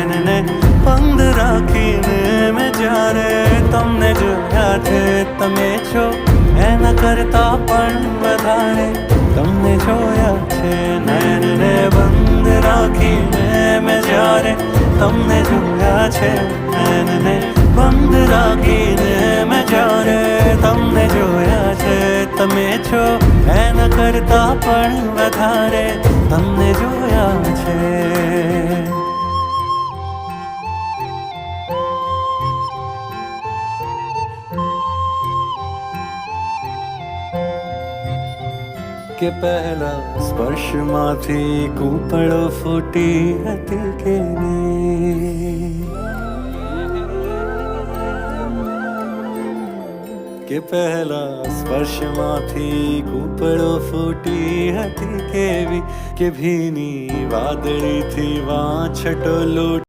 નયનને બંધ રાખીને મેં જ્યારે તમને જોયા છે, તમે છો એના કરતા પણ વધારે તમને જોયા છે. નયનને બંધ રાખીને મેં જ્યારે તમને જોયા છે, નયનને બંધ રાખીને મેં જ્યારે તમને જોયા છે, તમે છો એના કરતા પણ વધારે તમને જોયા છે. કે પહેલા સ્પર્શમાંથી કૂપળો ફૂટી હતી કે નહીં, કે પહેલા સ્પર્શમાંથી કૂપળો ફૂટી હતી કેવી, કે ભીની વાદળીથી વાછટો લૂટ